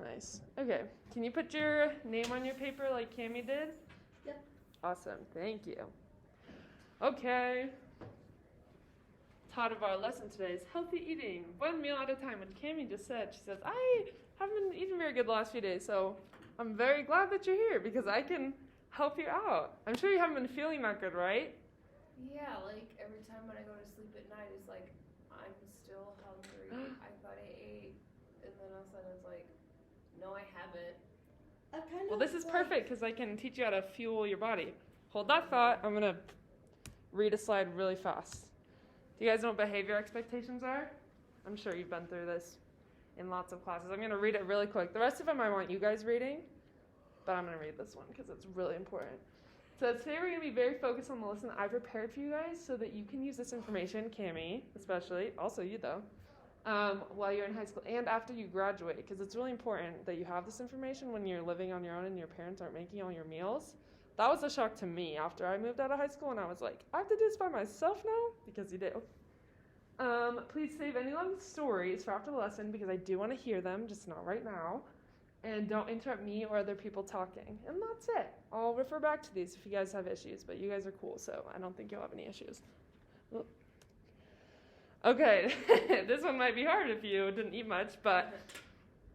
Nice. Okay. Can you put your name on your paper like Cammie did? Yep. Awesome. Thank you. Okay. Title of our lesson today is healthy eating, one meal at a time. Which Cammie just said. She says, I haven't been eating very good the last few days, so I'm very glad that you're here because I can help you out. I'm sure you haven't been feeling that good, right? Yeah, like every time when I go to sleep at night, it's like I'm still hungry. I thought I ate, and then all of a sudden it's like, no, I haven't. Well, this is perfect because I can teach you how to fuel your body. Hold that thought. I'm going to read a slide really fast. Do you guys know what behavior expectations are? I'm sure you've been through this in lots of classes. I'm going to read it really quick. The rest of them I want you guys reading, but I'm going to read this one because it's really important. So today we're going to be very focused on the lesson I prepared for you guys so that you can use this information, Cammie especially, also you though, while you're in high school and after you graduate, because it's really important that you have this information when you're living on your own and your parents aren't making all your meals. That was a shock to me after I moved out of high school, and I was like, I have to do this by myself now? Because you do. Please save any long stories for after the lesson because I do want to hear them, just not right now. And don't interrupt me or other people talking. And that's it. I'll refer back to these if you guys have issues, but you guys are cool, so I don't think you'll have any issues. Okay, this one might be hard if you didn't eat much, but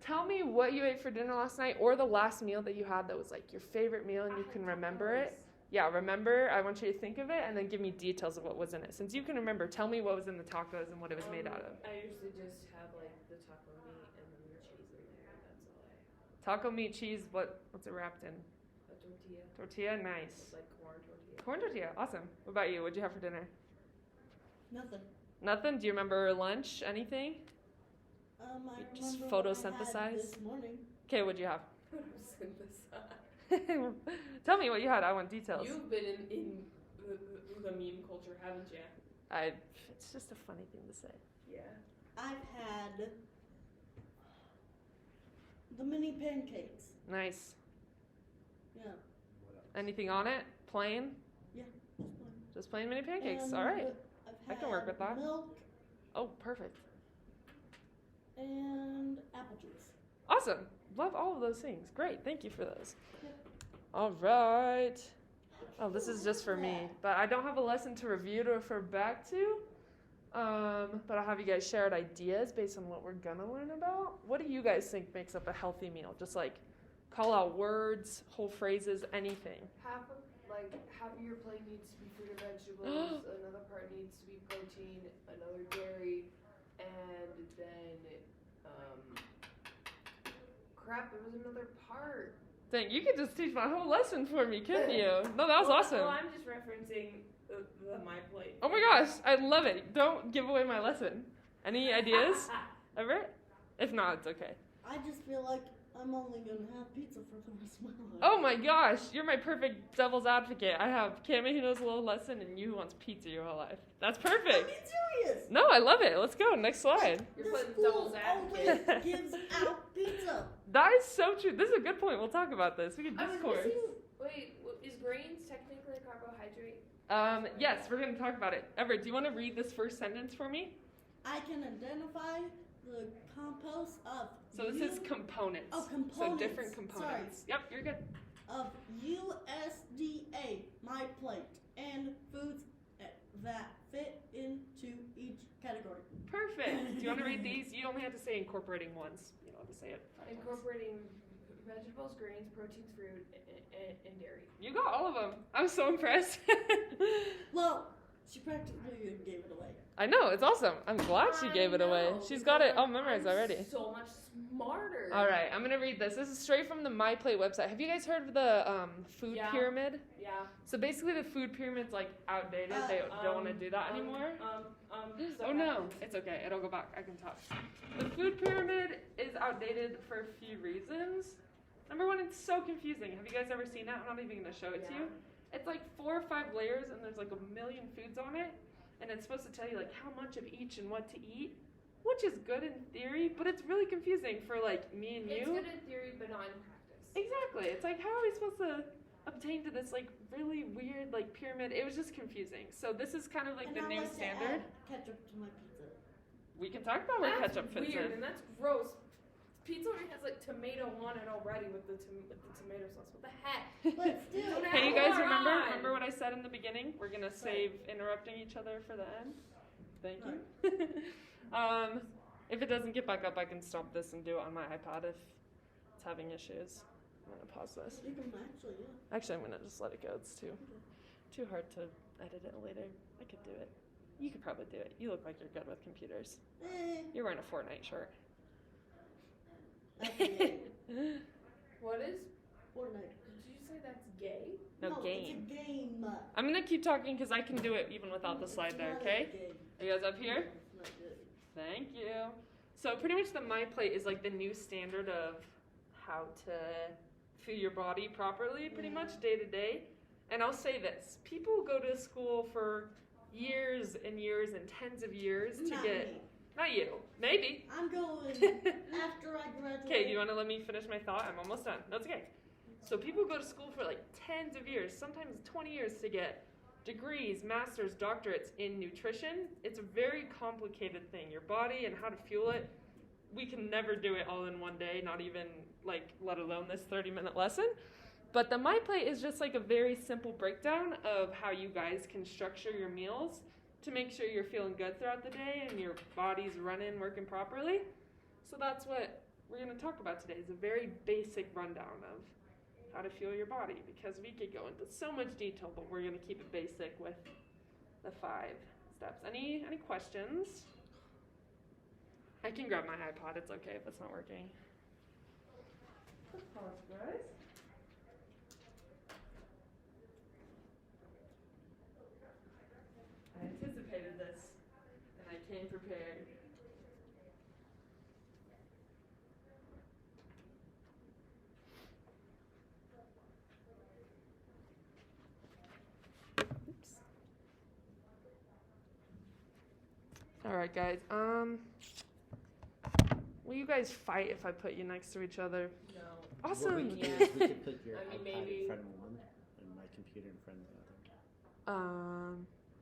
tell me what you ate for dinner last night or the last meal that you had that was like your favorite meal and you can remember it. Yeah, remember, I want you to think of it and then give me details of what was in it. Since you can remember, tell me what was in the tacos and what it was made out of. I usually just have like the taco meat and then the cheese in there, and that's all I have. Taco meat, cheese, what's it wrapped in? A tortilla. Tortilla, nice. It's like corn tortilla. Corn tortilla, awesome. What about you? What'd you have for dinner? Nothing. Nothing? Do you remember lunch? Anything? I Just remember what I photosynthesize? had this morning. Okay, what'd you have? Photosynthesize. Tell me what you had. I want details. You've been in the meme culture, haven't you? It's just a funny thing to say. Yeah. I've had the mini pancakes. Nice. Yeah. Anything on it? Plain? Yeah. Just plain mini pancakes. And All right. I've I can work with that. Milk Oh, perfect. and apple juice. Awesome. Love all of those things. Great. Thank you for those. Yep. All right. Oh, this is just for me. But I don't have a lesson to review to refer back to. But I'll have you guys share ideas based on what we're going to learn about. What do you guys think makes up a healthy meal? Just like call out words, whole phrases, anything. Half of your plate needs to be fruit or vegetables, another part needs to be protein, another dairy, and then there was another part. Dang, you could just teach my whole lesson for me, couldn't you? No, that was awesome. Well, I'm just referencing my plate. Oh my gosh, I love it. Don't give away my lesson. Any ideas? Ever? If not, it's okay. I just feel like I'm only going to have pizza for the rest of my life. Oh my gosh, you're my perfect devil's advocate. I have Cammie who knows a little lesson and you who wants pizza your whole life. That's I'm perfect. being serious. No, I love it. Let's go. Next slide. You're The putting school devil's advocate. always gives out pizza. That is so true. This is a good point. We'll talk about this. We can I was discourse. missing. Wait, is grains technically a carbohydrate? Yes, we're going to talk about it. Everett, do you want to read this first sentence for me? I can identify the compost of So this is components. Oh, So components. different components. Yep, you're good. of USDA, my plate, and foods that fit into each category. Perfect. Do you want to read these? You only have to say incorporating once. You don't have to say it 5 times. Incorporating vegetables, grains, proteins, fruit, and dairy. You got all of them. I'm so impressed. Well, she practically gave it away. I know, it's awesome. I'm glad she gave it away. know, She's got it all I'm memorized already. So much smarter. All right, I'm going to read this. This is straight from the My Plate website. Have you guys heard of the food Yeah. pyramid? Yeah. So basically the food pyramid's like outdated. They don't want to do that anymore. Oh no, it's okay. It'll go back. I can talk. The food pyramid is outdated for a few reasons. Number one, it's so confusing. Have you guys ever seen it? I'm not even going to show it to you. It's like 4 or 5 layers and there's like a million foods on it. And it's supposed to tell you like how much of each and what to eat, which is good in theory, but it's really confusing for like me and you. It's good in theory, but not in practice. Exactly. It's like, how are we supposed to obtain to this like really weird like pyramid? It was just confusing. So this is kind of like And the I new like to standard. add ketchup to my pizza. We can talk about where That's ketchup fits weird, in. and that's gross. pizza already has like tomato on it already with the tomato sauce. What the heck? But still. Hey, you guys, Come on. remember what I said in the beginning? We're gonna save interrupting each other for the end. Thank you. If it doesn't get back up, I can stop this and do it on my iPad if it's having issues. I'm gonna pause this. You can actually, yeah. Actually, I'm gonna just let it go. It's too hard to edit it later. I could do it. You could probably do it. You look like you're good with computers. You're wearing a Fortnite shirt. That's gay. What is? Fortnite. Did you say that's gay? No, game. It's a game. I'm gonna keep talking because I can do it even without the slide there, okay? Are you guys up here? It's not good. Thank you. So pretty much the My Plate is like the new standard of how to fuel your body properly, pretty much day to day. And I'll say this, people go to school for years and years and tens of years to Not get, me. not you, maybe. I'm going after I graduate. Okay, do you want to let me finish my thought? I'm almost done. No, it's okay. So people go to school for like tens of years, sometimes 20 years to get degrees, masters, doctorates in nutrition. It's a very complicated thing. Your body and how to fuel it, we can never do it all in one day, not even like, let alone this 30-minute lesson. But the My Plate is just like a very simple breakdown of how you guys can structure your meals to make sure you're feeling good throughout the day and your body's running, working properly. So that's what we're going to talk about today, is a very basic rundown of how to fuel your body, because we could go into so much detail, but we're going to keep it basic with the 5 steps. Any questions? I can grab my iPod. It's okay if it's not working. Pause, guys. I anticipated this, and I came prepared. Oops. All right, guys. Will you guys fight if I put you next to each other? No. Awesome. What we could do is we could put your I mean, iPad maybe. in front of one and my computer in front of the other.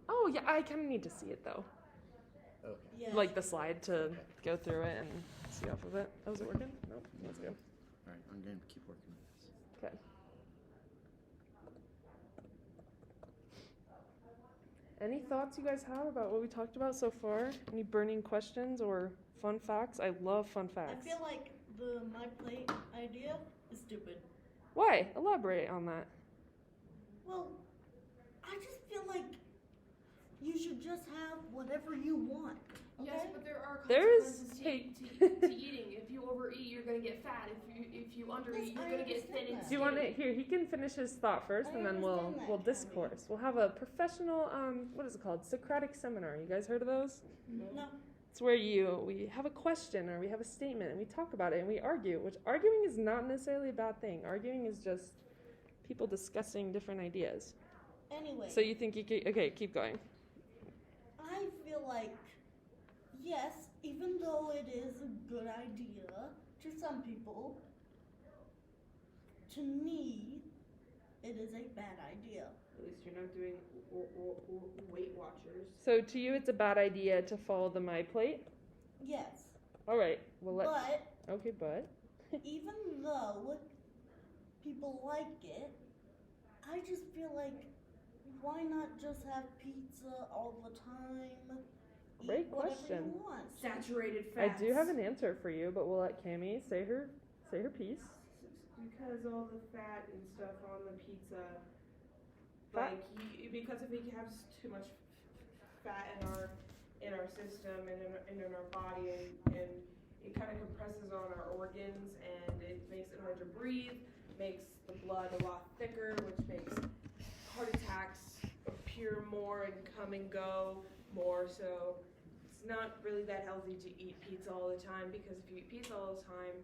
Oh yeah, I kind of need to see it though. Okay. Yeah. Like the slide to go through it and see off of it. Oh, is it working? Nope. Let's go. All right, I'm going to keep working on this. Okay. Any thoughts you guys have about what we talked about so far? Any burning questions or fun facts? I love fun I facts. feel like the My Plate idea is stupid. Why? Elaborate on that. Well, I just feel like you should just have whatever you want. Okay? Yes, but there are There's- consequences hey. to eating. If you overeat, you're gonna get fat. If you undereat, Yes, you're I gonna get understand thin and that. Do you want skinny. to here? He can finish his thought first, I and then we'll understand that, we'll Tammy. discourse. We'll have a professional what is it called? Socratic seminar. You guys heard of those? No. It's where we have a question or we have a statement and we talk about it and we argue, which arguing is not necessarily a bad thing. Arguing is just people discussing different ideas. Anyway, So you think you could, okay, keep going. I feel like, yes, even though it is a good idea to some people, to me, it is a bad idea. At least you're not doing Weight Watchers. So to you it's a bad idea to follow the My Plate? Yes, All right. Well, let's but okay, but even though people like it, I just feel like, why not just have pizza all the time? Great Eat whatever question. you want. Saturated I fats. do have an answer for you, but we'll let Cammie say her piece. Because all the fat and stuff on the pizza, Fat? like because if we have too much fat in our system and in our body, and it kind of compresses on our organs, and it makes it hard to breathe, makes the blood a lot thicker, which makes heart attacks appear more and come and go more. So it's not really that healthy to eat pizza all the time, because if you eat pizza all the time,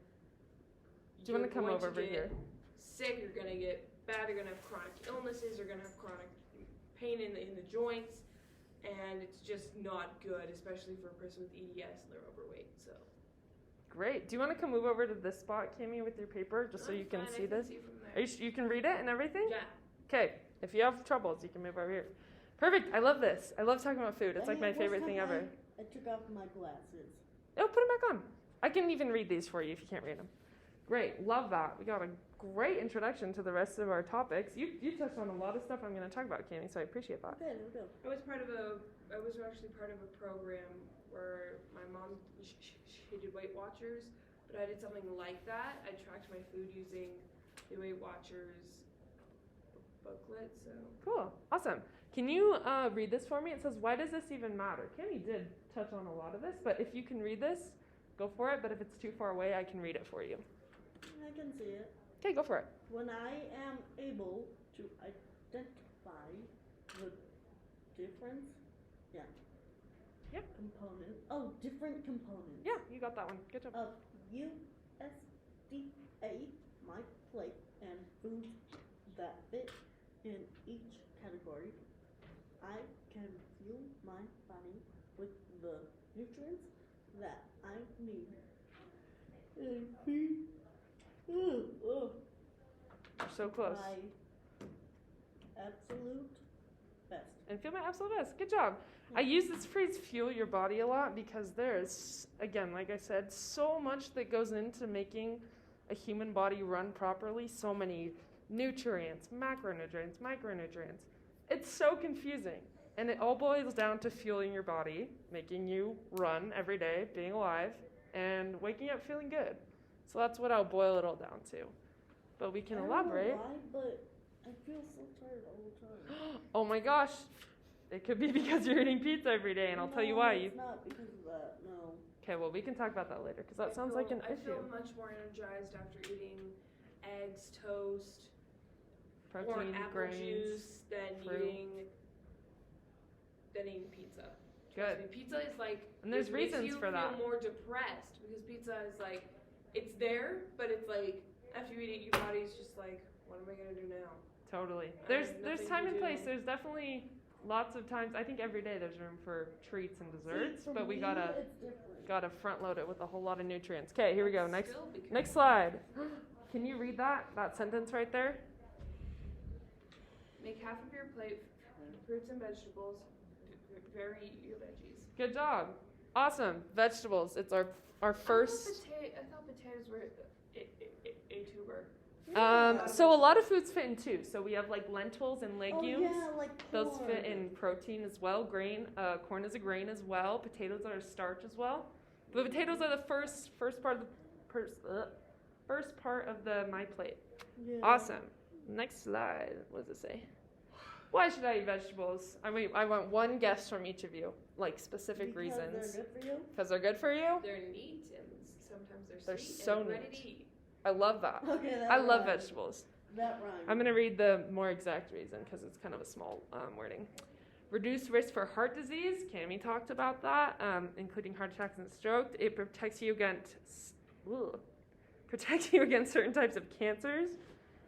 Do you want to come going over get here? Sick, you're gonna get bad, you're gonna have chronic illnesses, you're gonna have chronic pain in the joints, and it's just not good, especially for a person with EDS and they're overweight. So Great. Do you want to come move over to this spot, Cammie, with your paper, just so you can see this? Are you can read it and everything? Yeah. Okay. If you have troubles, you can move over here. Perfect. I love this. I love talking about food. It's like my favorite thing ever. I took off my glasses. Oh, put them back on. I can even read these for you if you can't read them. Great, love that. We got a great introduction to the rest of our topics. You touched on a lot of stuff I'm going to talk about, Cami, so I appreciate that. Okay, let's go. I was actually part of a program where my mom, she did Weight Watchers, but I did something like that. I tracked my food using the Weight Watchers booklet, so. Cool, awesome. Can you read this for me? It says, why does this even matter? Cami did touch on a lot of this, but if you can read this, go for it. But if it's too far away, I can read it for you. I can see it. Okay, go for it. When I am able to identify the difference, components. Oh, different components. Yeah, you got that one. Good job. Of USDA, my plate, and foods that fit in each category, I can fuel my body with the nutrients that I need. And feed You're so close. my absolute best. And feel my absolute best. Good job. I use this phrase fuel your body a lot because there's, again, like I said, so much that goes into making a human body run properly. So many nutrients, macronutrients, micronutrients. It's so confusing. And it all boils down to fueling your body, making you run every day, being alive, and waking up feeling good. So that's what I'll boil it all down to. But we can elaborate. I don't know why, but I feel so tired all the time. Oh my gosh. It could be because you're eating pizza every day, and I'll tell you why. It's not because of that, no. Okay, well, we can talk about that later, because that sounds like an I issue. feel much more energized after eating eggs, toast, or Protein, apple grains, juice than fruit. eating pizza. Good. Trust me, pizza is like, And there's it makes reasons you for that. feel more depressed because pizza is like, it's there, but it's like after you eat it, your body's just like, what am I gonna do now? Totally. I There's have nothing time to and do. place. There's definitely lots of times. I think every day there's room for treats and desserts, See, for but we me, gotta it's different. front load it with a whole lot of nutrients. Okay, here we go. Next Still because- next slide. Can you read that sentence right there? Make half of your plate fruits and vegetables. Vary your veggies. Good job. Awesome. Vegetables. It's our first. I thought potatoes were a tuber. So a lot of foods fit in two. So we have like lentils and legumes. Oh, yeah, like Those corn. fit in protein as well. Grain, corn is a grain as well. Potatoes are a starch as well. But potatoes are the first part of the my plate. Yeah. Awesome. Next slide. What does it say? Why should I eat vegetables? I want one guess from each of you, like specific Because reasons. they're good for you? Because they're good for you. They're neat and sometimes they're They're sweet so and ready neat. to eat. I love that. Okay, that I love rhymes. vegetables. That rhymes. I'm going to read the more exact reason because it's kind of a small wording. Reduce risk for heart disease. Cami talked about that, including heart attacks and stroke. It protects you against certain types of cancers,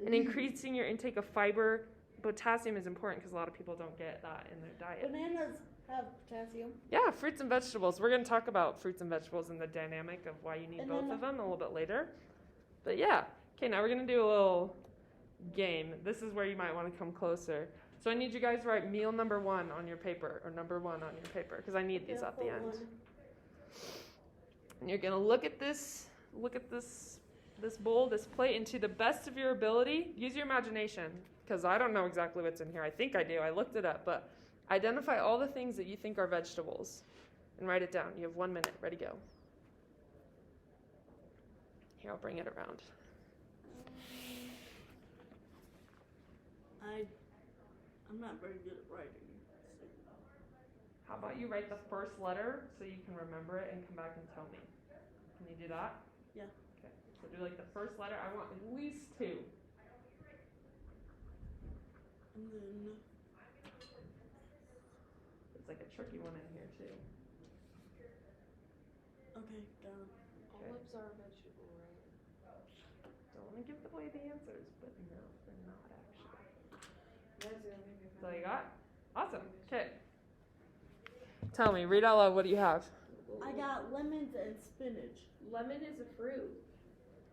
and increasing your intake of fiber. Potassium is important because a lot of people don't get that in their diet. Bananas have potassium. Yeah, fruits and vegetables. We're going to talk about fruits and vegetables and the dynamic of why you need And both then- of them a little bit later. But yeah, okay, now we're going to do a little game. This is where you might want to come closer. So I need you guys to write meal number 1 on your paper, or number 1 on your paper, because I need these at the Careful end. one. And you're going to look at this bowl, this plate, and to the best of your ability, use your imagination, because I don't know exactly what's in here. I think I do. I looked it up, but identify all the things that you think are vegetables and write it down. You have 1 minute. Ready, go. Here, I'll bring it around. I'm not very good at writing. How about you write the first letter so you can remember it and come back and tell me? Can you do that? Yeah. Okay. So do like the first letter. I want at least 2. And then There's like a tricky one in here too. okay, got it. Olives are a vegetable, right? Don't want to give away the answers, but no, they're not actually. That's the only thing I That's all you found. got? Awesome. Okay. Tell me, read out loud. What do you have? I got lemons and spinach. Lemon is a fruit.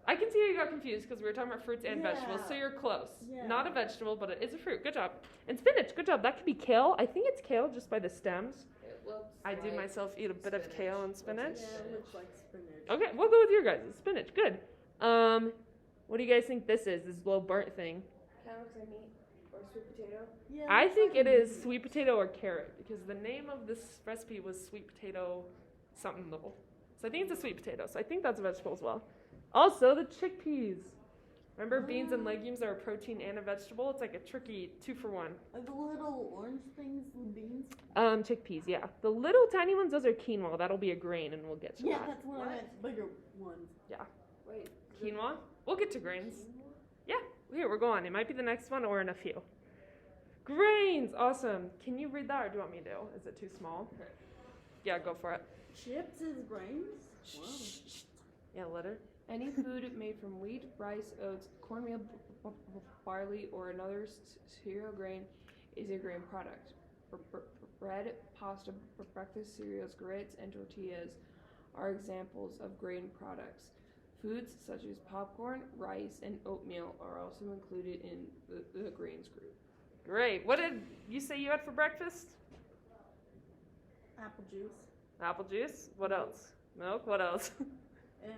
I can see how you got confused because we were talking about fruits and Yeah. vegetables, so you're close. Yeah. Not a vegetable, but it is a fruit. Good job. And spinach. Good job. That could be kale. I think it's kale just by the stems. It looks I do like myself eat a bit of spinach. kale and Looks like spinach. Yeah, it looks like spinach. Okay, we'll go with your guys'. Spinach, good. What do you guys think this is? This little burnt thing. Kind of looks like meat or sweet potato. Yeah, I it's think like it is meat. sweet potato or carrot because the name of this recipe was sweet potato something little. So I think it's a sweet potato. So I think that's a vegetable as well. Also, the chickpeas. Remember, beans and legumes are a protein and a vegetable. It's like a tricky 2-for-1. Are the little orange things the beans? Chickpeas, yeah. The little tiny ones, those are quinoa. That'll be a grain, and we'll get to Yeah, that. that's what I meant. Bigger ones. Wait. Quinoa? We'll get to grains. Here, we're going. It might be the next one or in a few. Grains! Awesome. Can you read that, or do you want me to? Is it too small? Yeah, go for it. Chips is grains? Wow. Yeah, letter. Any food made from wheat, rice, oats, cornmeal, barley, or another cereal grain is a grain product. Bread, pasta, breakfast cereals, grits, and tortillas are examples of grain products. Foods such as popcorn, rice, and oatmeal are also included in the grains group. Great. What did you say you had for breakfast? Apple juice. Apple juice. What else? Milk. What else? And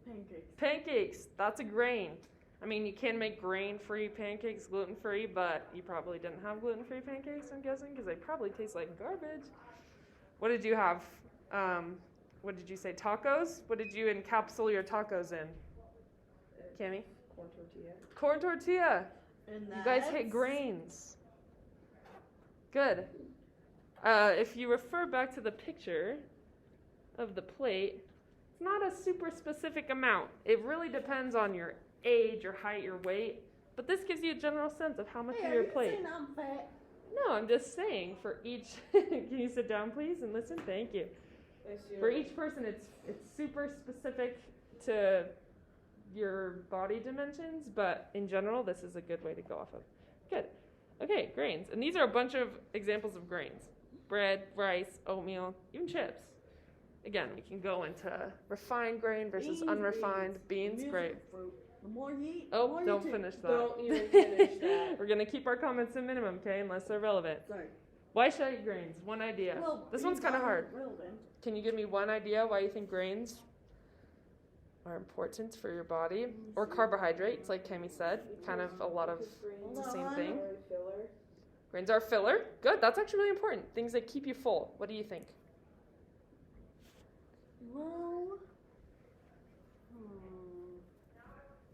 pancakes. Pancakes. That's a grain. I mean, you can make grain-free pancakes, gluten-free, but you probably didn't have gluten-free pancakes, I'm guessing, because they probably taste like garbage. What did you have? What did you say? Tacos? What did you encapsulate your tacos in? Cammy? Corn tortilla. Corn tortilla. And You guys hate that's- grains. Good. If you refer back to the picture of the plate, it's not a super specific amount. It really depends on your age, your height, your weight. But this gives you a general sense of how much Hey, of are your you plate. saying I'm fat? No, I'm just saying for each. Can you sit down, please, and listen? Thank you. For each person, it's super specific to your body dimensions, but in general, this is a good way to go off of. Good. Okay, grains. And these are a bunch of examples of grains. Bread, rice, oatmeal, even chips. Again, we can go into refined grain versus Beans, unrefined. Beans, Music great. fruit. The more you eat, Oh, the more don't you finish that. Don't even finish that. We're going to keep our comments to a minimum, okay, unless they're relevant. Sorry. Why should I eat grains? One idea. Well, This one's beans kind of aren't hard. relevant. Can you give me one idea why you think grains are important for your body? Or carbohydrates, like Kemi said. Kind of a lot of it's the same thing. Grains are filler. Good, that's actually really important. Things that keep you full. What do you think? Well,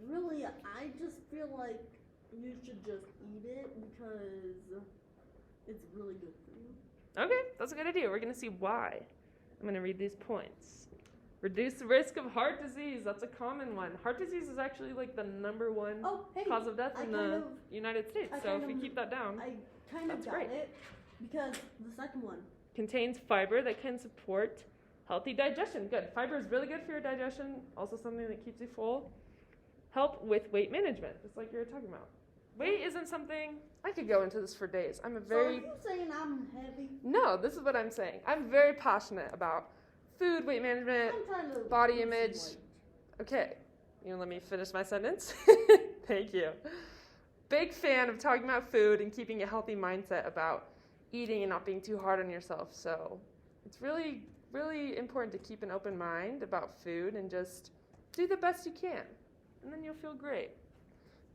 really, I just feel like you should just eat it because it's really good for you. Okay, that's a good idea. We're going to see why. I'm going to read these points. Reduce the risk of heart disease. That's a common one. Heart disease is actually like the number one Oh, hey, cause of death I in kind the of- United States. I So kind if we of- keep that down, I kind of That's got great. it because the second one. contains fiber that can support healthy digestion. Good. Fiber is really good for your digestion. Also something that keeps you full. Help with weight management, just like you were talking about. Weight isn't something, I could go into this for days. I'm a So are very, you saying I'm heavy? no, this is what I'm saying. I'm very passionate about food, weight management. I'm trying to body lose some image. weight. Okay, you know, let me finish my sentence. Thank you. Big fan of talking about food and keeping a healthy mindset about eating and not being too hard on yourself. So it's really, really important to keep an open mind about food and just do the best you can. And then you'll feel great.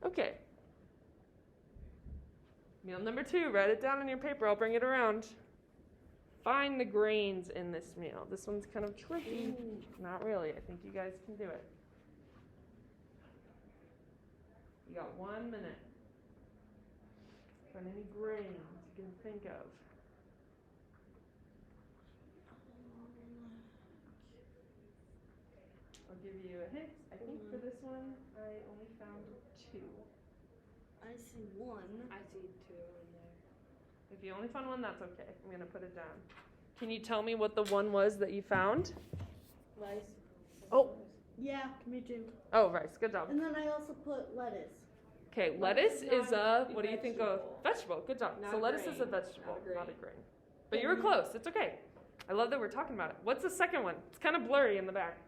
Okay. Meal number 2. Write it down on your paper. I'll bring it around. Find the grains in this meal. This one's kind of tricky. Not really. I think you guys can do it. You got 1 minute. Find any grains you can think of. I'll give you a hint. I think for this one, I only found 2. I see one. I see 2 in there. If you only found one, that's okay. I'm going to put it down. Can you tell me what the one was that you found? Rice. Oh. Yeah, me too. Oh, rice. Good job. And then I also put lettuce. Okay, lettuce is a, what do you think of? Vegetable. Good job. Not So a lettuce is a grain. vegetable, Not a grain. not a grain. But you were close. It's okay. I love that we're talking about it. What's the second one? It's kind of blurry in the back.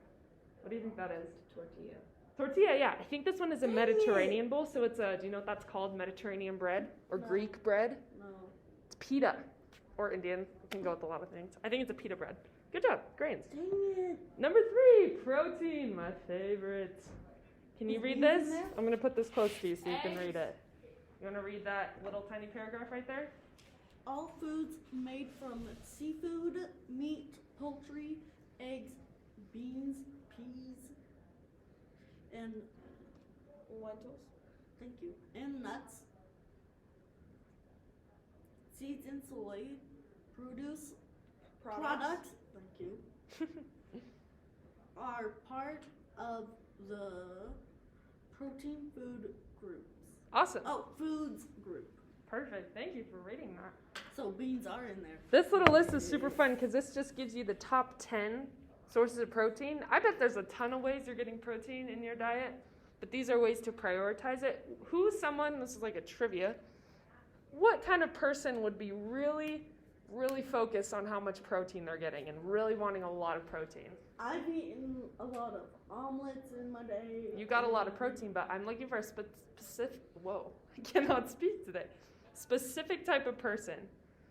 What do you think that is? Tortilla. Tortilla, yeah. I think this one is a Mediterranean bowl, so it's a, do you know what that's called? Mediterranean bread? Or No. Greek bread? No. It's pita. Or Indian. You can go with a lot of things. I think it's a pita bread. Good job. Grains. Dang it. Number 3, protein, my favorite. Can you Is read beans in this? there? I'm going to put this close to you so you can Eggs. read it. You want to read that little tiny paragraph right there? All foods made from seafood, meat, poultry, eggs, beans, peas, and Lentils. thank you, and nuts, seeds and soy, produce, products, thank you, are part of the protein food groups. Awesome. Oh, foods group. Perfect. Thank you for reading that. So beans are in there. This little list is super fun because this just gives you the top 10 sources of protein. I bet there's a ton of ways you're getting protein in your diet, but these are ways to prioritize it. Who's someone, this is like a trivia, what kind of person would be really, really focused on how much protein they're getting and really wanting a lot of protein? I've eaten a lot of omelets in my day. You got a lot of protein, but I'm looking for a specific, whoa, I cannot speak today. Specific type of person.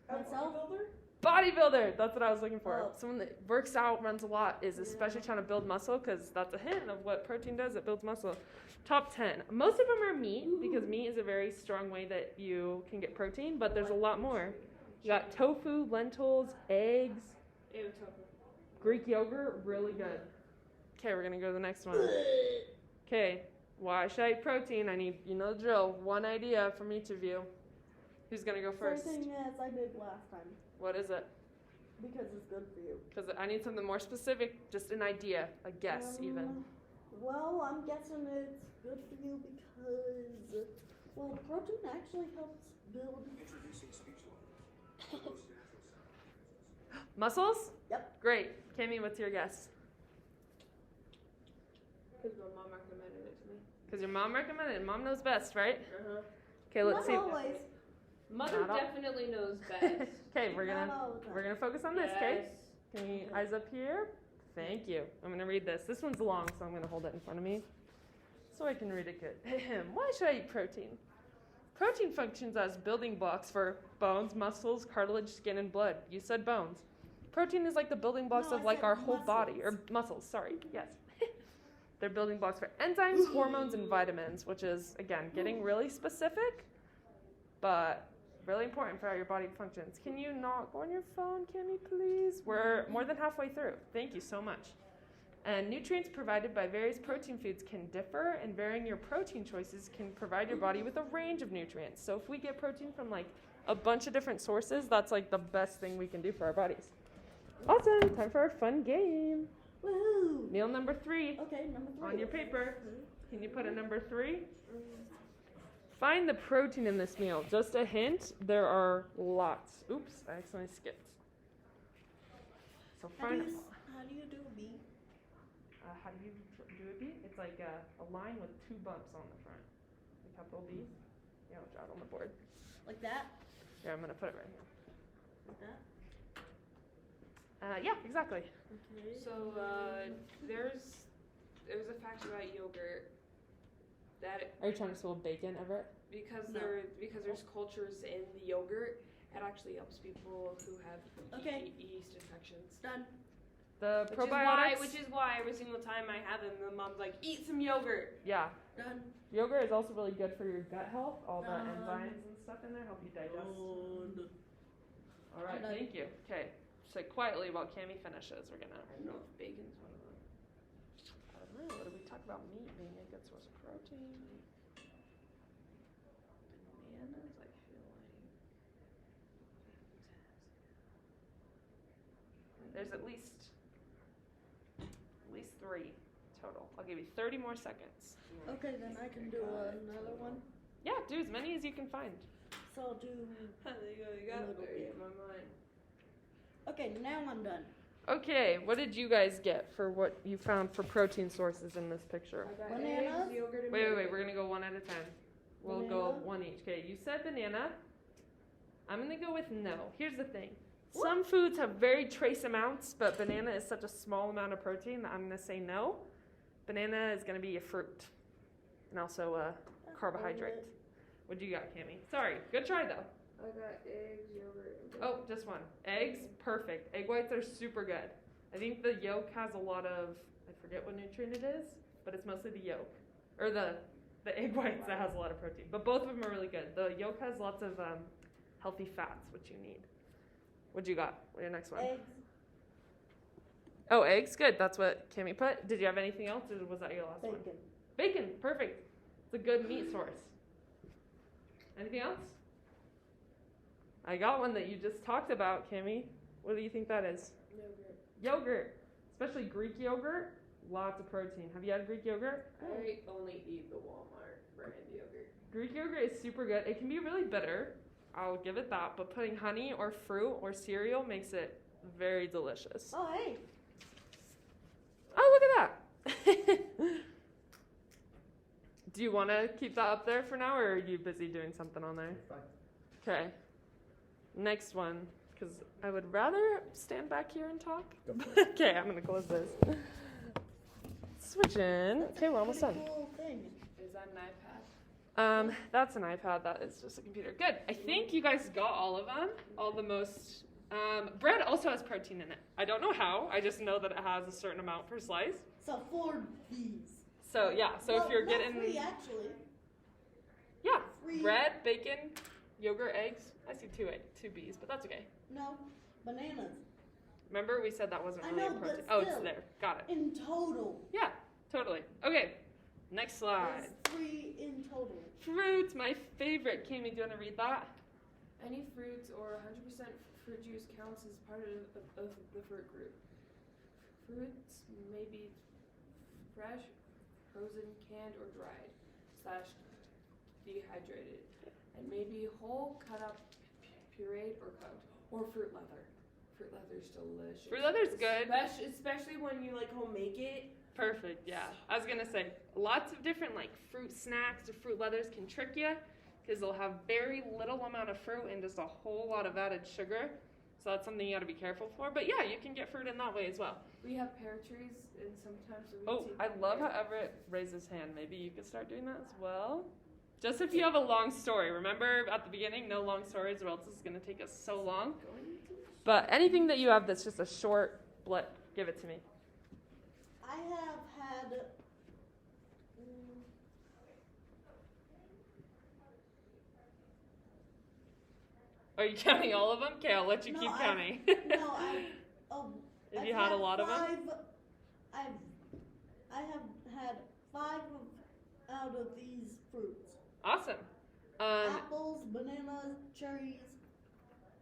Myself? Bodybuilder, that's what I was looking for. Oh. Someone that works out, runs a lot, is especially trying to build muscle because that's a hint of what protein does, it builds muscle. Top 10. Most of them are meat because meat is a very strong way that you can get protein, but there's a lot more. You got tofu, lentils, eggs, Ew, tofu. Greek yogurt, really good. Okay, we're going to go to the next one. Okay, why should I eat protein? I need, you know the drill, one idea from each of you. Who's going to go first? Same thing as I did last time, What is it? because it's good for you. Because I need something more specific, just an idea, a guess even. Well, I'm guessing it's good for you because, well, protein actually helps build. Muscles? Yep. Great. Cammy, what's your guess? Because my mom recommended it to me. Because your mom recommended it. Mom knows best, right? Uh-huh. Okay, let's see. Not always. Mother Not all- definitely knows best. Okay, we're Not gonna all the time. focus on this, okay? Yes. Can you eyes up here? Thank you. I'm gonna read this. This one's long, so I'm gonna hold it in front of me so I can read it good. Why should I eat protein? Protein functions as building blocks for bones, muscles, cartilage, skin, and blood. You said bones. Protein is like the building blocks No, of I like said our whole body, muscles. or muscles, sorry, yes. They're building blocks for enzymes, hormones, and vitamins, which is, again, getting really specific, but really important for how your body functions. Can you not go on your phone, Cammy, please? We're more than halfway through. Thank you so much. And nutrients provided by various protein foods can differ, and varying your protein choices can provide your body with a range of nutrients. So if we get protein from like a bunch of different sources, that's like the best thing we can do for our bodies. Awesome, time for our fun game. Woohoo! Meal number 3 Okay, number 3. on your paper. Can you put a number 3? Find the protein in this meal. Just a hint, there are lots. Oops, I accidentally skipped. So How do find. you do a beet? How do you do a beat? It's like a line with 2 bumps on the front. A capital B. Yeah, I'll draw it on the board. Like that? Here, I'm gonna put it right here. Like that? Yeah, exactly. Okay. So there's a fact about yogurt that Are you trying to spill bacon, Everett? because No. there's cultures in the yogurt, it actually helps people who have Okay. yeast infections. Done. The Which probiotics. which is why every single time I have them, the mom's like, eat some yogurt. Yeah, Done. yogurt is also really good for your gut health. All the Um, enzymes and stuff in there help you digest. Done. All right, done. thank you. Okay, say quietly while Cammy finishes. We're gonna. I don't know if bacon's one of them. I don't know. What did we talk about? Meat being a good source of protein. Bananas, I feel like. There's at least 3 total. I'll give you 30 more seconds. Okay, then I can do another one. Yeah, do as many as you can find. So I'll do. There you go, you got it Little there bit. in my mind. Okay, now I'm done. Okay, what did you guys get for what you found for protein sources in this picture? I got Bananas? eggs, yogurt, and Wait, milk. we're gonna go one at a time. We'll go Banana? one each. Okay, you said banana. I'm gonna go with no. Here's the thing. Some foods have very trace amounts, but banana is such a small amount of protein that I'm gonna say no. Banana is gonna be a fruit. And also a carbohydrate. What do you got, Cammy? Sorry, good try though. I got eggs, yogurt, and Oh, just one. Eggs, perfect. Egg whites are super good. I think the yolk has a lot of, I forget what nutrient it is, but it's mostly the yolk. Or the egg whites that has a lot of protein. But both of them are really good. The yolk has lots of healthy fats, which you need. What you got? What's your next one? Eggs. Oh, eggs? Good. That's what Kimmy put. Did you have anything else, or was that your last one? Bacon. Bacon. Perfect. It's a good meat source. Anything else? I got one that you just talked about, Kimmy. What do you think that is? Yogurt. Especially Greek yogurt. Lots of protein. Have you had Greek yogurt? I only eat the Walmart brand yogurt. Greek yogurt is super good. It can be really bitter. I'll give it that. But putting honey or fruit or cereal makes it very delicious. Oh, hey. Oh, look at that. Do you want to keep that up there for now, or are you busy doing something on there? Okay. Next one, because I would rather stand back here and talk. Go for it. Okay, I'm going to close this. Switching. Okay, we're almost done. Cool thing. Is that an iPad? That's an iPad. That is just a computer. Good. I think you guys got all of them. All the most. Bread also has protein in it. I don't know how. I just know that it has a certain amount per slice. So 4 B's. So yeah. So Well, if you're not getting 3 actually. yeah, 3. bread, bacon, yogurt, eggs. I see two B's, but that's okay. No, bananas. Remember we said that wasn't I really know, a but protein. Oh, it's still. there. Got it. In total. Yeah, totally. Okay. Next slide. There's 3 in total. Fruits, my favorite. Kimmy, do you want to read that? Any fruits or 100% fruit juice counts as part of the fruit group. Fruits may be fresh, frozen, canned, or dried, / dehydrated, and may be whole, cut up, pureed, or cooked. Or fruit leather. Fruit leather's delicious. Fruit leather's good. Especially when you like home make it. Perfect, yeah. I was gonna say, lots of different like fruit snacks or fruit leathers can trick you because they'll have very little amount of fruit and just a whole lot of added sugar. So that's something you gotta be careful for. But yeah, you can get fruit in that way as well. We have pear trees, and sometimes we Oh, take I the love how pear- Everett raised his hand. Maybe you could start doing that as well. Just if you have a long story. Remember at the beginning, no long stories or else it's gonna take us so long. But anything that you have that's just a short blip, give it to me. I have had. Are you counting all of them? Okay, I'll let you No, keep counting. No, I. Oh. If I've you had a lot of them? 5. I have had 5 out of these fruits. Awesome. Apples, bananas, cherries,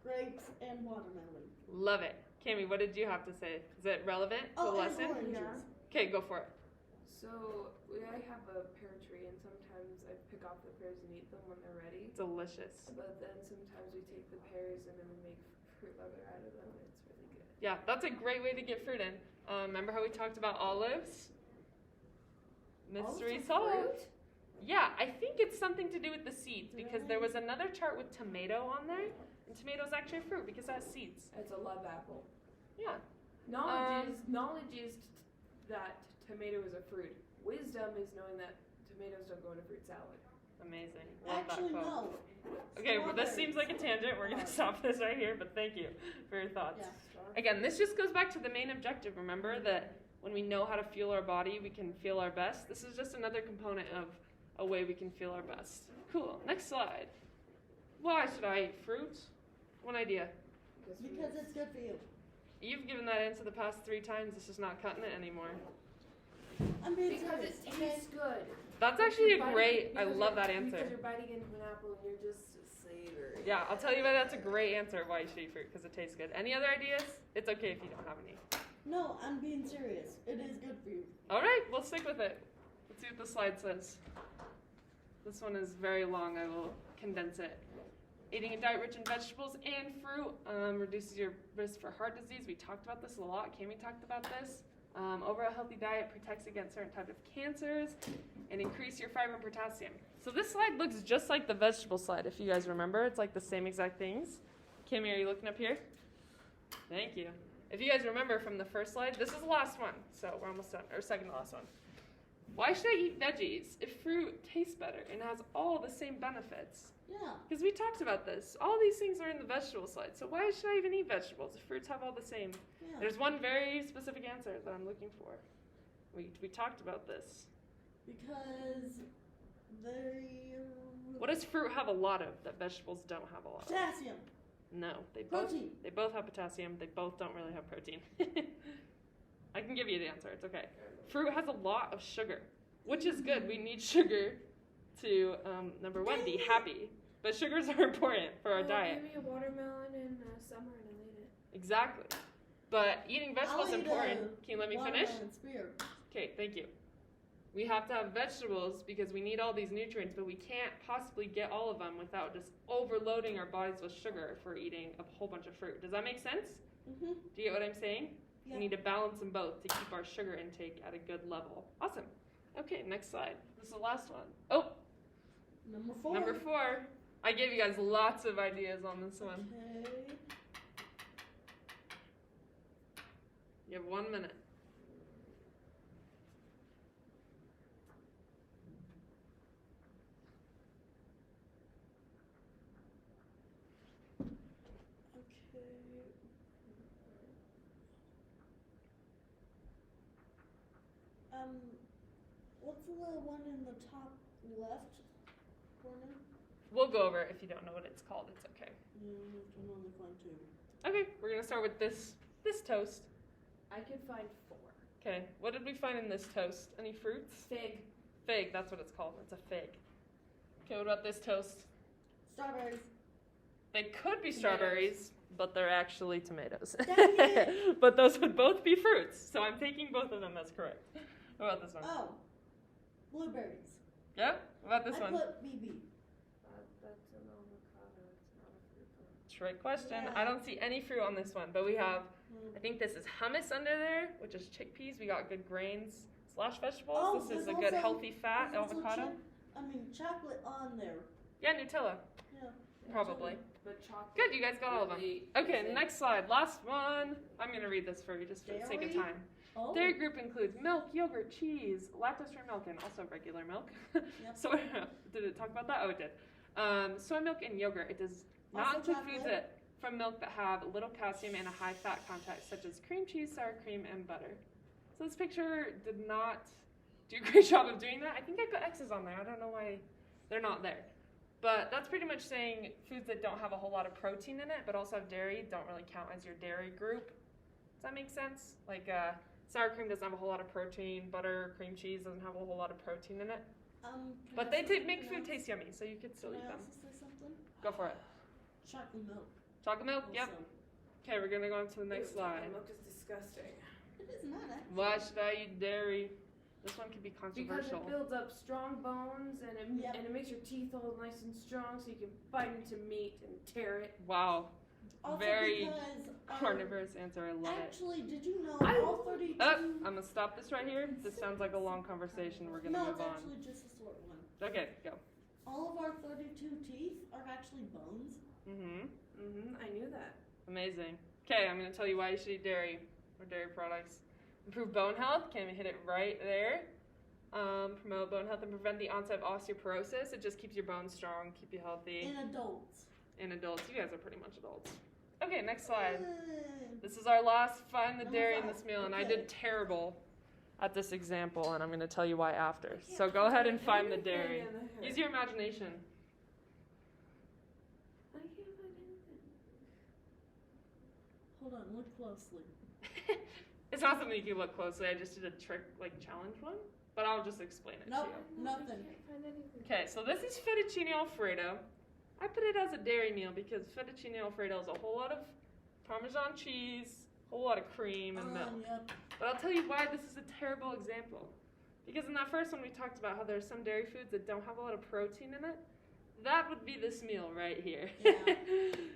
grapes, and watermelon. Love it. Cami, what did you have to say? Is it relevant to the Oh, and lesson? oranges. Yeah. Okay, go for it. So I have a pear tree, and sometimes I pick off the pears and eat them when they're ready. Delicious. But then sometimes we take the pears and then we make fruit leather out of them. It's really good. Yeah, that's a great way to get fruit in. Remember how we talked about olives? Mystery solved. Yeah, I think it's something to do with the seeds because there was another chart with tomato on there, and tomato's actually a fruit because it has seeds. It's a love apple. Yeah. Knowledge is that tomato is a fruit. Wisdom is knowing that tomatoes don't go in a fruit salad. Amazing. Love Actually, that quote. no. Okay, well, this Strawberries. seems like a tangent. We're going to stop this right here, but thank you for your thoughts. Yeah. Again, this just goes back to the main objective. Remember that when we know how to fuel our body, we can feel our best. This is just another component of a way we can feel our best. Cool. Next slide. Why should I eat fruit? One idea. Because it's good for you. You've given that answer the past 3 times. It's just not cutting it anymore. I'm being Because serious. it tastes good. That's actually a You're great, biting- I because love you're- that answer. Because you're biting into an apple and you're just savoring. Yeah, I'll tell you why that's a great answer why you should eat fruit, because it tastes good. Any other ideas? It's okay if you don't have any. No, I'm being serious. It is good for you. All right, we'll stick with it. Let's see what the slide says. This one is very long. I will condense it. Eating a diet rich in vegetables and fruit reduces your risk for heart disease. We talked about this a lot. Cami talked about this. Overall healthy diet protects against certain types of cancers and increase your fiber and potassium. So this slide looks just like the vegetable slide, if you guys remember. It's like the same exact things. Cami, are you looking up here? Thank you. If you guys remember from the first slide, this is the last one. So we're almost done, or second to last one. Why should I eat veggies if fruit tastes better and has all the same benefits? Yeah. Because we talked about this. All these things are in the vegetable slide. So why should I even eat vegetables if fruits have all the same? Yeah. There's one very specific answer that I'm looking for. We talked about this. Because they. What does fruit have a lot of that vegetables don't have a lot of? Potassium. No, Protein. They both have potassium. They both don't really have protein. I can give you the answer. It's okay. Fruit has a lot of sugar, which is good. We need sugar to, number one, be happy. But sugars are important for our diet. Give me a watermelon in summer and I'll eat it. Exactly. But eating vegetables is important. Can you let me finish? Watermelon spear. Okay, thank you. We have to have vegetables because we need all these nutrients, but we can't possibly get all of them without just overloading our bodies with sugar if we're eating a whole bunch of fruit. Does that make sense? Mm-hmm. Do you get what I'm saying? Yeah. We need to balance them both to keep our sugar intake at a good level. Awesome. Okay, next slide. This is the last one. Oh, Number 4. number 4. I gave you guys lots of ideas on this one. Okay. You have 1 minute. What's the one in the top left corner? We'll go over it if you don't know what it's called. It's okay. Yeah, I'm on the front too. Okay, we're going to start with this toast. I could find 4. Okay, what did we find in this toast? Any fruits? Fig. Fig, that's what it's called. It's a fig. Okay, what about this toast? Strawberries. They could be strawberries, but they're actually tomatoes. Dang it. But those would both be fruits, so I'm taking both of them as correct. What about this one? Oh, blueberries. Yeah? What about this I one? put BB. That's an avocado. It's not a fruit. Trick question. Yeah. I don't see any fruit on this one, but we have, I think this is hummus under there, which is chickpeas. We got good grains / vegetables. Oh, This is there's a good also- healthy fat, There's also avocado. chocolate on there. Yeah, Nutella, Yeah. probably. But chocolate. Good, you guys got all of them. really Okay, is it. next slide. Last one. I'm going to read this for you just for the sake of Dairy? time. Oh. Dairy group includes milk, yogurt, cheese, lactose-free milk, and also regular milk. Yep. So, did it talk about that? Oh, it did. Soy milk and yogurt. It does not Also include chocolate. foods that from milk that have little calcium and a high fat content, such as cream cheese, sour cream, and butter. So this picture did not do a great job of doing that. I think I put X's on there. I don't know why they're not there. But that's pretty much saying foods that don't have a whole lot of protein in it, but also have dairy, don't really count as your dairy group. Does that make sense? Like sour cream doesn't have a whole lot of protein. Butter, cream cheese doesn't have a whole lot of protein in it. Can But I they say make something food else? taste yummy, so you could still Can eat I them. also say something? Go for it. Chocolate milk. Chocolate milk? Yep. Also. Okay, we're going to go on to the next Ew, slide. chocolate milk is disgusting. It is not actually. Why should I eat dairy? This one could be Because controversial. it builds up strong bones and Yep. and it makes your teeth all nice and strong so you can bite into meat and tear it. Wow. Also Very because, Carnivorous answer. I love it. Actually, did you know I- all 32? I'm going to stop this right here. This sounds like a long conversation. We're going to No, move it's on. actually just a short one. Okay, go. All of our 32 teeth are actually bones. Mm-hmm. I knew that. Amazing. Okay, I'm going to tell you why you should eat dairy or dairy products. Improve bone health. Can we hit it right there? Promote bone health and prevent the onset of osteoporosis. It just keeps your bones strong, keep you healthy. In adults. In adults. You guys are pretty much adults. Okay, next slide. Good. This is our last find the Number dairy in 5. this meal, and I Okay. did terrible at this example, and I'm going to tell you why after. So go ahead and find the dairy. Use your imagination. I can't find anything. Hold on, look closely. It's not something you can look closely. I just did a trick, challenge one, but I'll just explain it Nope. to you. Nothing. I can't find anything. Okay, so this is fettuccine alfredo. I put it as a dairy meal because fettuccine alfredo is a whole lot of Parmesan cheese, a whole lot of cream and milk. Yep. But I'll tell you why this is a terrible example. Because in that first one we talked about how there's some dairy foods that don't have a lot of protein in it. That would be this meal right here. Yeah.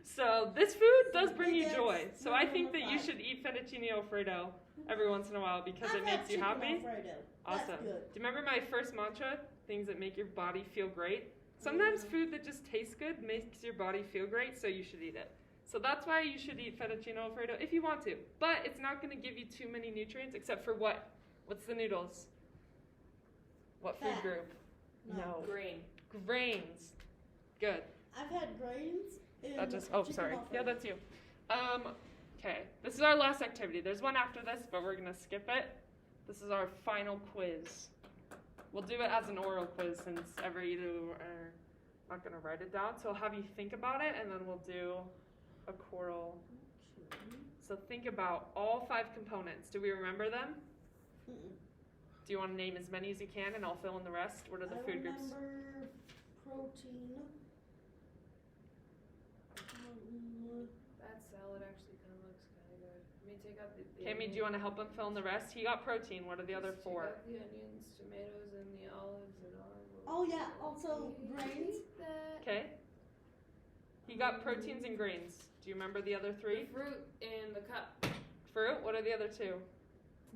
So this food does bring you Big joy. X, So I number think that you 5. should eat fettuccine alfredo every once in a while because I've it had makes you chicken happy. Alfredo. Awesome. That's Do good. you remember my first mantra? Things that make your body feel great. Sometimes food that just tastes good makes your body feel great, so you should eat it. So that's why you should eat fettuccine alfredo if you want to. But it's not going to give you too many nutrients except for what? What's the noodles? What food Fat. group? No. Grain. Grains. Good. I've had grains in That just. Oh, chicken sorry. Alfredo. Yeah, that's you. Okay. This is our last activity. There's one after this, but we're gonna skip it. This is our final quiz. We'll do it as an oral quiz since you two are not gonna write it down. So I'll have you think about it, and then we'll do a choral. So think about all 5 components. Do we remember them? Mm-mm. Do you want to name as many as you can, and I'll fill in the rest? What are the food groups? I remember protein. That salad actually kind of looks kind of good. I mean, take out the Cammy, do you want to help him fill in the rest? He got protein. What are the other 4? Take out the onions, tomatoes, and the olives and olive. Oh yeah, also grains. Okay. He got proteins and grains. Do you remember the other 3? The fruit in the cup. Fruit. What are the other 2?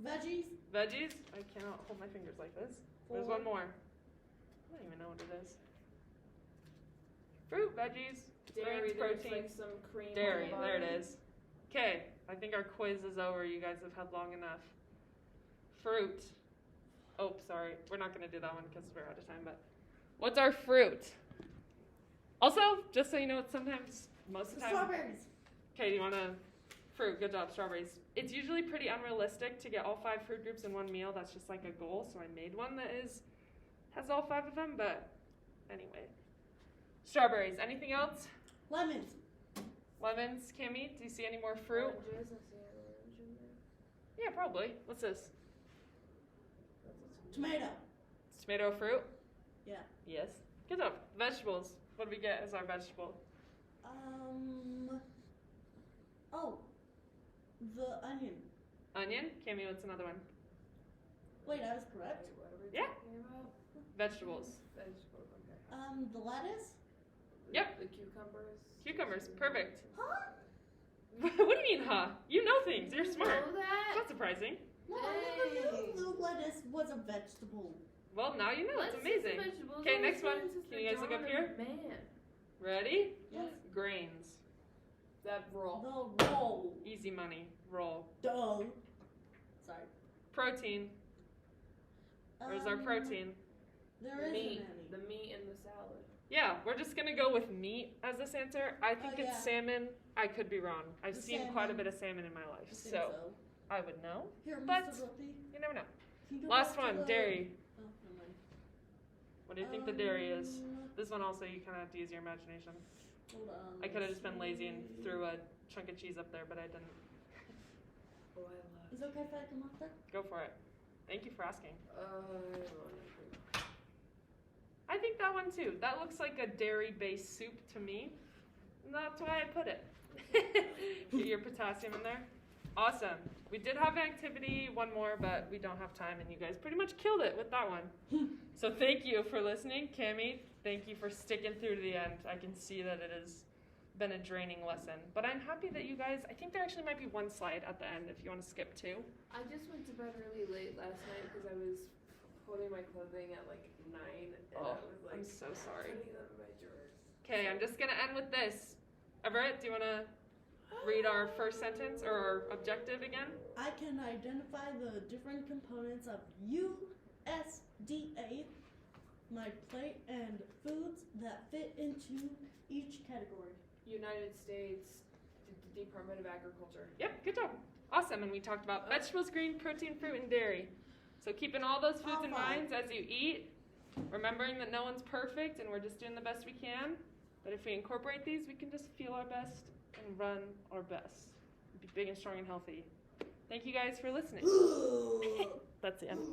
Veggies. Veggies. I cannot hold my fingers like this. There's 4. one more. I don't even know what it is. Fruit, veggies, Dairy, grains, there's protein. like some cream. Dairy, on the there it bottom. is. Okay, I think our quiz is over. You guys have had long enough. Fruit. Oh, sorry. We're not going to do that one because we're out of time, but what's our fruit? Also, just so you know, it's sometimes, most of the time. Strawberries. Okay, do you want to? Fruit, good job, strawberries. It's usually pretty unrealistic to get all 5 food groups in one meal. That's just like a goal, so I made one that has all 5 of them, but anyway. Strawberries, anything else? Lemons. Lemons, Kimmy, do you see any more fruit? Oranges, I see an orange in there. Yeah, probably. What's this? Tomato. Tomato fruit? Yeah. Yes. Good job. Vegetables. What do we get as our vegetable? Oh, the onion. Onion? Kimmy, what's another one? Wait, I was correct. Wait, what are we Yeah. talking about? Vegetables. Vegetables, okay. The lettuce. Yep. The cucumbers. Cucumbers. Perfect. Huh? What do you mean, huh? You know things. You're smart. Know that? That's surprising. No, I never knew the lettuce was a vegetable. Well, now you know. It's Let's amazing. see vegetables. Okay, I've next one. seen since Can the you guys look dawn up of here? Man, Ready? Yes. Grains. that roll. The roll. Easy money. Roll. Duh. Sorry. Protein. Where's our protein? There isn't Meat. any. The meat in the salad. Yeah, we're just gonna go with meat as this answer. I think Oh, it's yeah. salmon. I could be wrong. I've The seen quite a salmon. bit of salmon in my life, I think so I would know. Here, but- Mr. Ruppy, You never know. can you go Last back to one, the- dairy. Oh, never mind. What do you think the dairy is? Um, This one also, you kind of have to use your imagination. Hold on. I could have just been lazy and let's threw see. a chunk of cheese up there, but I didn't. Oh, I love. Is it okay if I come up there? Go for it. Thank you for asking. I I think that one too. That looks like a dairy-based soup to me. And that's why I put it. Get your potassium in there. Awesome. We did have an activity, one more, but we don't have time, and you guys pretty much killed it with that one. So thank you for listening. Cammie, thank you for sticking through to the end. I can see that it has been a draining lesson. But I'm happy that you guys, I think there actually might be one slide at the end if you want to skip 2. I just went to bed really late last night because I was folding my clothing at like 9, and Oh, I was like, I'm so sorry. putting them in my drawers. Okay, I'm just going to end with this. Everett, do you want to read our first sentence or our objective again? I can identify the different components of USDA, my plate, and foods that fit into each category. United States Department of Agriculture. Yep, good job. Awesome, and we talked about vegetables, green, protein, fruit, and dairy. So keeping all those foods in mind as you eat, remembering that no one's perfect and we're just doing the best we can. But if we incorporate these, we can just feel our best and run our best. Be big and strong and healthy. Thank you guys for listening. That's the end.